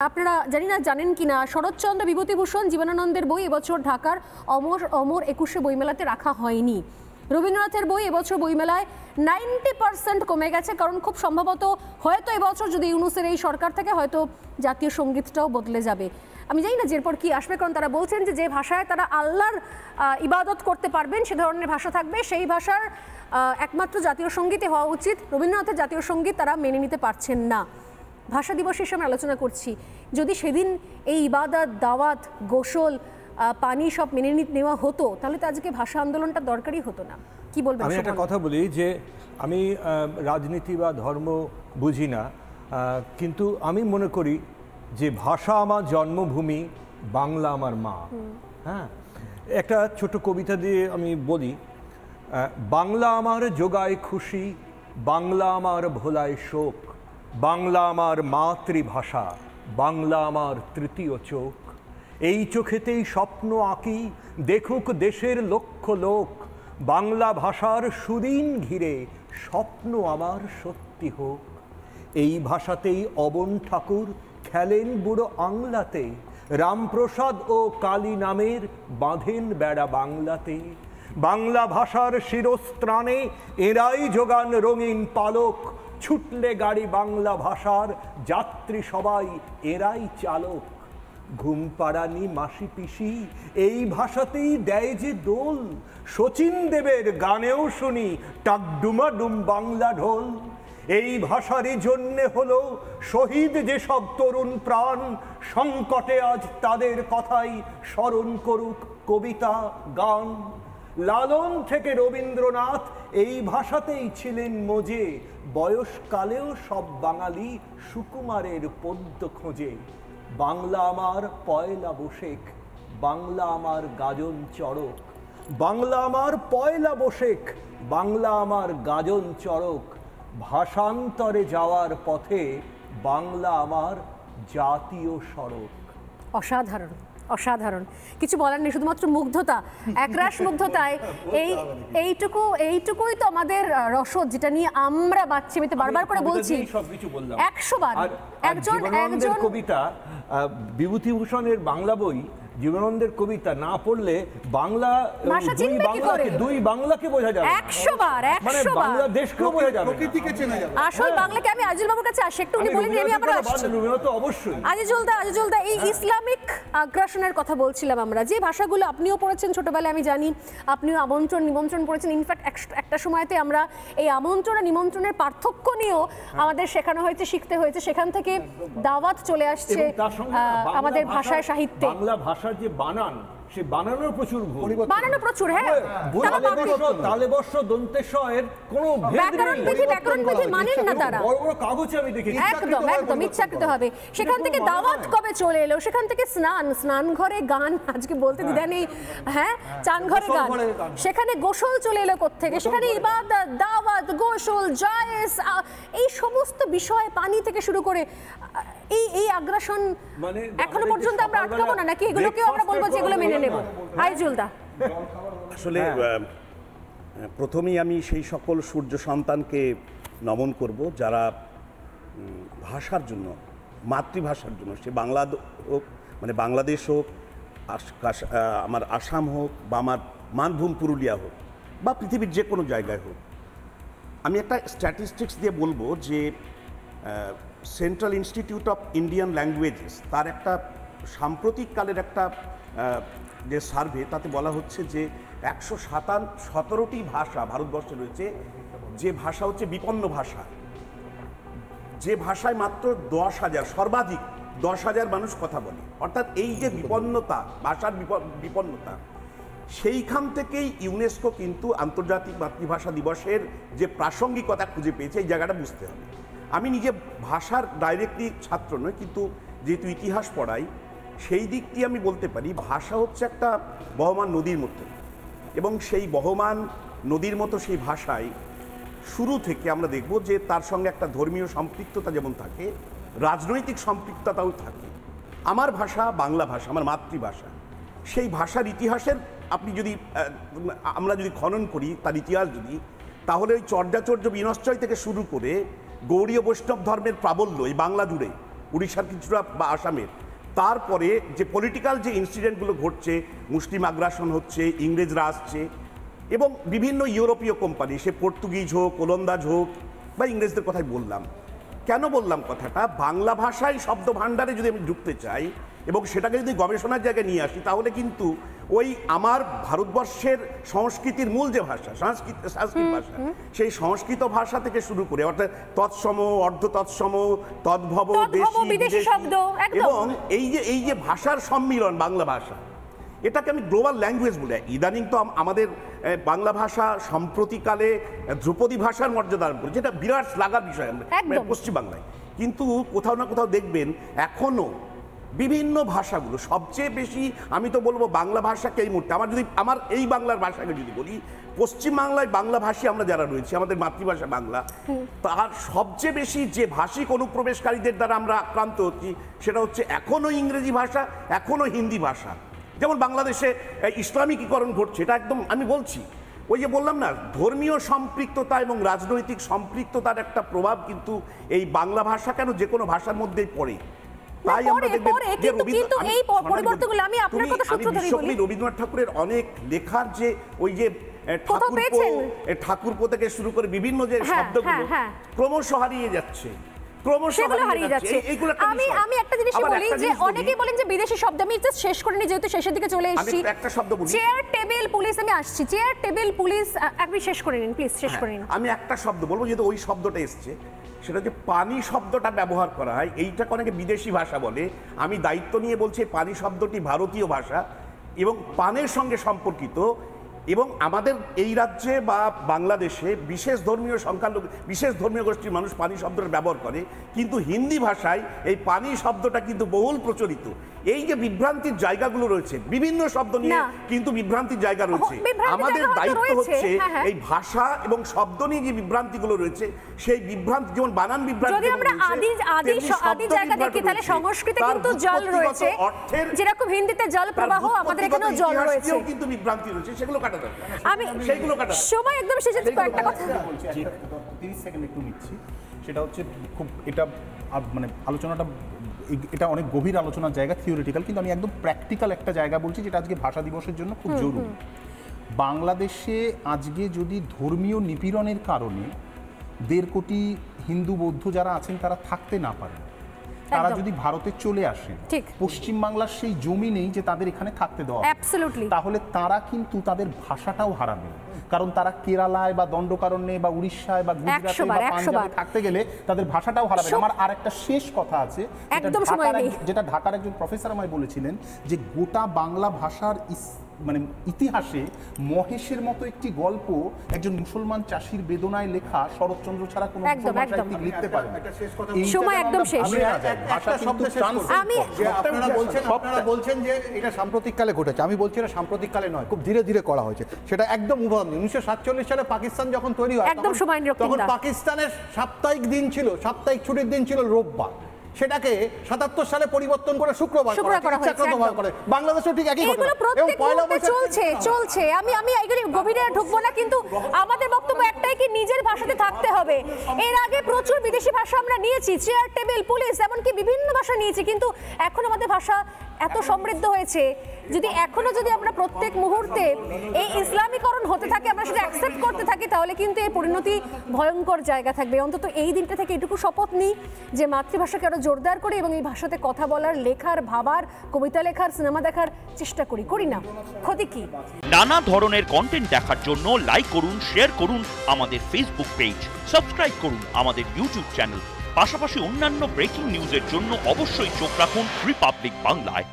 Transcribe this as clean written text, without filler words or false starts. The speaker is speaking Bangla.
আপনারা জানি না জানেন কিনা, শরৎচন্দ্র বিভূতিভূষণ জীবনানন্দের বই এবছর ঢাকার অমর অমর 21শে বইমেলাতে রাখা হয়নি। রবীন্দ্রনাথের বই এবছর বইমেলায় 90% কমে গেছে, কারণ খুব সম্ভবত হয়তো এবছর যদি ইউনূসের এই সরকার থেকে হয়তো জাতীয় সঙ্গীতটাও বদলে যাবে। আমি জানি না যে এরপর কি আসবে, কারণ তারা বলছেন যে ভাষায় তারা আল্লাহর ইবাদত করতে পারবেন সে ধরনের ভাষা থাকবে, সেই ভাষার একমাত্র জাতীয় সঙ্গীতই হওয়া উচিত। রবীন্দ্রনাথের জাতীয় সঙ্গীত তারা মেনে নিতে পারছেন না। ভাষা দিবস হিসেবে আমরা আলোচনা করছি, যদি সেদিন এই ইবাদত, দাওয়াত, গোসল, পানি সব মেনে নেওয়া হতো, তাহলে তো আজকে ভাষা আন্দোলনটা দরকারই হতো না। কি বলবেন? আমি একটা কথা বলি যে আমি রাজনীতি বা ধর্ম বুঝি না, কিন্তু আমি মনে করি যে ভাষা আমার জন্মভূমি, বাংলা আমার মা। হ্যাঁ, একটা ছোট কবিতা দিয়ে আমি বলি, বাংলা আমার যোগায় খুশি, বাংলা আমার ভোলায় শোক, বাংলা আমার মাতৃভাষা, বাংলা আমার তৃতীয় চোখ। এই চোখেতেই স্বপ্ন আঁকি, দেখুক দেশের লক্ষ লোক, বাংলা ভাষার সুদিন ঘিরে স্বপ্ন আমার সত্যি হোক। এই ভাষাতেই অবন ঠাকুর খেলেন বুড়ো আংলাতে, রামপ্রসাদ ও কালী নামের বাঁধেন বেড়া বাংলাতে। বাংলা ভাষার শিরস্ত্রাণে এরাই যোগান রঙিন পালক, ছুটলে গাড়ি বাংলা ভাষার যাত্রী সবাই এরাই চালক। ঘুম পাড়ানি মাসি পিসি এই ভাষাতেই দেয় যে দোল, শচীন দেবের গানেও শুনি টাকডুমা ডুম বাংলা ঢোল। এই ভাষারই জন্যে হলো শহীদ যেসব তরুণ প্রাণ, সংকটে আজ তাদের কথাই স্মরণ করুক কবিতা গান। লালন থেকে রবীন্দ্রনাথ এই ভাষাতেই ছিলেন মজে, বয়সকালেও সব বাঙালি সুকুমারের পদ্য খোঁজে। বাংলা আমার পয়লা বৈশাখ, বাংলা আমার গাজন চড়ক, বাংলা আমার পয়লা বৈশাখ, বাংলা আমার গাজন চড়ক। ভাষান্তরে যাওয়ার পথে বাংলা আমার জাতীয় সড়ক। অসাধারণ, অসাধারণ, কিছু বলার নেই, শুধুমাত্র মুগ্ধতা, একরাশ মুগ্ধতায় এইটুকুই তো আমাদের রসদ, যেটা নিয়ে আমরা বাচ্চামিতে বারবার করে বলছি 100 বার। একজন কবিতা, বিভূতিভূষণের বাংলা বই, জীবনানন্দের কবিতা না পড়লে বাংলা দুই বাংলাকে বোঝা যাবে 100 বার, 100 বার, বাংলাদেশকেও বোঝা যাবে, প্রকৃতিকে চেনা যাবে। আসল বাংলাকে আমি আজিজুল বাবুর কাছে আসি, একটু উনি বলেন, আমি আবার আসছি। অবশ্যই আজিজুল দা, এই ইসলামিক আগ্রাসনের কথা বলছিলাম আমরা, যে ভাষাগুলো আপনিও পড়েছেন ছোটবেলায়, আমি জানি আপনিও আমন্ত্রণ নিমন্ত্রণ পড়েছেন। ইনফ্যাক্ট একটা সময়তে আমরা এই আমন্ত্রণ আর নিমন্ত্রণের পার্থক্য নিয়েও আমাদের শেখানো হয়েছে, শিখতে হয়েছে, সেখান থেকে দাওয়াত চলে আসছে আমাদের ভাষায়, সাহিত্যে। বাংলা ভাষার যে বানান, সে বানানোর প্রচুর ভুল, বানানো প্রচুর, হ্যাঁ, তালেবর্ষ দন্তেশ্বরের কোনো ব্যাকরণবিধি মানেন না তারা, বড় বড় কাগজে আমি দেখেছি, একদম ইচ্ছাকৃত হবে। সেখান থেকে দাওয়াত কবে চলে এলো, সেখান থেকে স্নান ঘরে গান, আজকে বলতে দ্বিধা নেই, হ্যাঁ, চান ঘরে গান, সেখানে গোসল চলে এলো কোত্থেকে, সেখানে ইবাদত, দাওয়াত, গোসল, জায়েজ, এই সমস্ত বিষয়, পানি থেকে শুরু করে এই আগ্রাসন এখনো পর্যন্ত আমরা আটকাবো না, নাকি এগুলোকেও আমরা বলবো যে এগুলো মেনে নেব? আজিজুল দা, আসলে প্রথমেই আমি সেই সকল সূর্য সন্তানকে নমন করব যারা ভাষার জন্য, মাতৃভাষার জন্য, সে বাংলা হোক, মানে বাংলাদেশ হোক, আমার আসাম হোক, বা আমার মানভূম পুরুলিয়া হোক, বা পৃথিবীর যে কোনো জায়গায় হোক, আমি একটা স্ট্যাটিস্টিক্স দিয়ে বলবো যে central institute of Indian languages তার একটা সাম্প্রতিককালের একটা যে সার্ভে, তাতে বলা হচ্ছে যে 117টি ভাষা ভারতবর্ষে রয়েছে, যে ভাষা হচ্ছে বিপন্ন ভাষা, যে ভাষায় মাত্র 10,000, সর্বাধিক 10,000 মানুষ কথা বলে। অর্থাৎ এই যে বিপন্নতা, ভাষার বিপন্নতা, সেইখান থেকেই ইউনেস্কো কিন্তু আন্তর্জাতিক মাতৃভাষা দিবসের যে প্রাসঙ্গিকতা খুঁজে পেয়েছে, এই জায়গাটা বুঝতে হবে। আমি নিজে ভাষার ডাইরেক্টলি ছাত্র নয়, কিন্তু যেহেতু ইতিহাস পড়াই, সেই দিকটি আমি বলতে পারি ভাষা হচ্ছে একটা বহমান নদীর মতো, এবং সেই বহমান নদীর মতো সেই ভাষায় শুরু থেকে আমরা দেখব যে তার সঙ্গে একটা ধর্মীয় সম্পৃক্ততা যেমন থাকে, রাজনৈতিক সম্পৃক্ততাও থাকে। আমার ভাষা বাংলা ভাষা, আমার মাতৃভাষা, সেই ভাষার ইতিহাসের আমরা যদি খনন করি তার ইতিহাস যদি, তাহলে ওই চর্যাচর্য বিনশ্চয় থেকে শুরু করে গৌড়ীয় বৈষ্ণব ধর্মের প্রাবল্য এই বাংলা জুড়ে, উড়িষ্যার কিছুটা বা আসামের, তারপরে যে পলিটিক্যাল যে ইনসিডেন্টগুলো ঘটছে, মুসলিম আগ্রাসন হচ্ছে, ইংরেজরা আসছে এবং বিভিন্ন ইউরোপীয় কোম্পানি, সে পর্তুগিজ হোক, ওলন্দাজ হোক বা ইংরেজদের কথাই বললাম। কেন বললাম কথাটা? বাংলা ভাষায় শব্দ ভাণ্ডারে যদি আমি ঢুকতে চাই এবং সেটাকে যদি গবেষণার জায়গায় নিয়ে আসি, তাহলে কিন্তু ওই আমার ভারতবর্ষের সংস্কৃতির মূল যে ভাষা, সংস্কৃত ভাষা, সেই সংস্কৃত ভাষা থেকে শুরু করে অর্থাৎ তৎসম, অর্ধ তৎসম, তদ্ভব, দেশি শব্দ এবং এই যে ভাষার সম্মিলন বাংলা ভাষা, এটাকে আমি গ্লোবাল ল্যাঙ্গুয়েজ বলি। ইদানিং তো আমাদের বাংলা ভাষা সম্প্রতিকালে ধ্রুপদী ভাষার মর্যাদা লাভ করে, যেটা বিরাট লাগার বিষয় পশ্চিমবাংলায়। কিন্তু কোথাও না কোথাও দেখবেন এখনো বিভিন্ন ভাষাগুলো সবচেয়ে বেশি, আমি তো বলবো বাংলা ভাষাকে এই মুহূর্তে আমার এই বাংলার ভাষাকে যদি বলি, পশ্চিমবাংলায় বাংলা ভাষী আমরা যারা রয়েছি, আমাদের মাতৃভাষা বাংলা, তার সবচেয়ে বেশি যে ভাষিক অনুপ্রবেশকারীদের দ্বারা আমরা আক্রান্ত হচ্ছি সেটা হচ্ছে এখনো ইংরেজি ভাষা, এখনো হিন্দি ভাষা। যেমন বাংলাদেশে ইসলামিকীকরণ ঘটছে, এটা একদম আমি বলছি, ওই যে বললাম না, ধর্মীয় সম্পৃক্ততা এবং রাজনৈতিক সম্পৃক্ততার একটা প্রভাব কিন্তু এই বাংলা ভাষা কেন যে কোনো ভাষার মধ্যেই পড়ে। তাই আমরা রবীন্দ্রনাথ ঠাকুরের অনেক লেখার যে ওই যে ঠাকুরপো থেকে শুরু করে বিভিন্ন যে শব্দগুলো ক্রমশ হারিয়ে যাচ্ছে, আমি একটা জিনিস বলি যে অনেকেই বলেন যে বিদেশি শব্দ, আমি জাস্ট শেষ করে নি যেহেতু শেষের দিকে চলে এসেছি। একটা শব্দ বলি, চেয়ার টেবিল পুলিশ, আমি আসছি, চেয়ার টেবিল পুলিশ, আপনি শেষ করে নিন প্লিজ, শেষ করে নিন। আমি একটা শব্দ বলবো, যেহেতু ওই শব্দটা এসছে, সেটা যে পানি শব্দটা ব্যবহার করা হয়, এইটাকে অনেকে বিদেশি ভাষা বলে। আমি দায়িত্ব নিয়ে বলছি পানি শব্দটি ভারতীয় ভাষা এবং পানের সঙ্গে সম্পর্কিত, এবং আমাদের এই রাজ্যে বা বাংলাদেশে বিশেষ ধর্মীয় সংখ্যালঘু, বিশেষ ধর্মীয় গোষ্ঠীর মানুষ পানি শব্দটা ব্যবহার করে, কিন্তু হিন্দি ভাষায় এই পানি শব্দটা কিন্তু বহুল প্রচলিত। এই যে বিভ্রান্তির জায়গাগুলো রয়েছে, বিভিন্ন শব্দ নিয়ে কিন্তু বিভ্রান্তির জায়গা রয়েছে। আমাদের দায়িত্ব হচ্ছে এই ভাষা এবং শব্দ নিয়ে যে বিভ্রান্তিগুলো রয়েছে, সেই বিভ্রান্তি, যেমন বানান বিভ্রান্তি, যদি আমরা আদি জায়গা দেখি তাহলে সংস্কৃতে কিন্তু জল রয়েছে, যেরকম হিন্দিতে জল প্রবাহ, আমাদের এখানেও জল রয়েছে, কিন্তু বিভ্রান্তি রয়েছে, সেগুলো কাটা দরকার। আমি সেইগুলো কাটা সময় একদম শেষে কয়েকটা কথা বলছি, 30 সেকেন্ড একটু নিচ্ছি। সেটা হচ্ছে খুব, এটা মানে আলোচনাটা, এটা অনেক গভীর আলোচনার জায়গা, থিওরিটিক্যাল, কিন্তু আমি একদম প্র্যাকটিক্যাল একটা জায়গা বলছি, যেটা আজকে ভাষা দিবসের জন্য খুব জরুরি। বাংলাদেশে আজকে যদি ধর্মীয় নিপীড়নের কারণে 1.5 কোটি হিন্দু বৌদ্ধ যারা আছেন তারা থাকতে না পারেন, তারা যদি ভারতে চলে আসে, পশ্চিমবাংলার সেই জমি নেই যে তাদের এখানে থাকতে দেওয়া, তাহলে তারা কিন্তু তাদের ভাষাটাও হারাবে। কারণ তারা কেরালায় বা দণ্ডকারণ্যে বা উড়িষ্যায় বা গুজরাটে বা পাঞ্জাবে থাকতে গেলে তাদের ভাষাটাও হারাবে। আমার আর একটা শেষ কথা আছে, যেটা ঢাকার একজন প্রফেসর আমায় বলেছিলেন, যে গোটা বাংলা ভাষার মানে ইতিহাসে মহেশের মতো একটি গল্প একজন মুসলমান চাষির বেদনায় লেখা শরৎচন্দ্র ছাড়া কোনো মুসলমান সাহিত্যিক লিখতে পারে না। সময় একদম শেষ। আপনারা বলছেন যে এটা সাম্প্রতিককালে ঘটেছে, আমি বলছি এটা সাম্প্রতিককালে নয়, খুব ধীরে ধীরে করা হয়েছে। সেটা একদম উদাহরণ 1947 সালে পাকিস্তান যখন তৈরি হয়, তখন পাকিস্তানের সাপ্তাহিক দিন ছিল, সাপ্তাহিক ছুটির দিন ছিল রোববার, সেটাকে 77 সালে পরিবর্তন করে শুক্রবার করা হয়েছে। বাংলাদেশেও ঠিক একই ঘটনা, এবং পয়লা বৈশাখ চলছে। আমি এগুলি গভীরে ঢুকবো না, কিন্তু আমাদের বক্তব্য একটাই, কি নিজের ভাষাতে থাকতে হবে। এর আগে প্রচুর বিদেশি ভাষা আমরা নিয়েছি, চেয়ার টেবিল পুলিশ, এমনকি বিভিন্ন ভাষা নিয়েছি, কিন্তু এখন আমাদের ভাষা এত সমৃদ্ধ হয়েছে, যদি আমরা প্রত্যেক মুহূর্তে এই ইসলামীকরণ হতে থাকে, আমরা সেটা অ্যাকসেপ্ট করতে থাকি, তাহলে কিন্তু এর পরিণতি ভয়ঙ্কর জায়গা থাকবে। অন্তত এই দিনটা থেকে এটুকু শপথ নিই যে মাতৃভাষাকে আরো জোরদার করি এবং এই ভাষাতে কথা বলার, লেখার, ভাবার, কবিতা লেখার, সিনেমা দেখার চেষ্টা করি না। ক্ষতি কি? নানা ধরনের কন্টেন্ট দেখার জন্য লাইক করুন, শেয়ার করুন আমাদের ফেসবুক পেজ, সাবস্ক্রাইব করুন আমাদের ইউটিউব চ্যানেল। পাশাপাশি অন্যান্য ব্রেকিং নিউজের জন্য অবশ্যই চোখ রাখুন রিপাবলিক বাংলায়।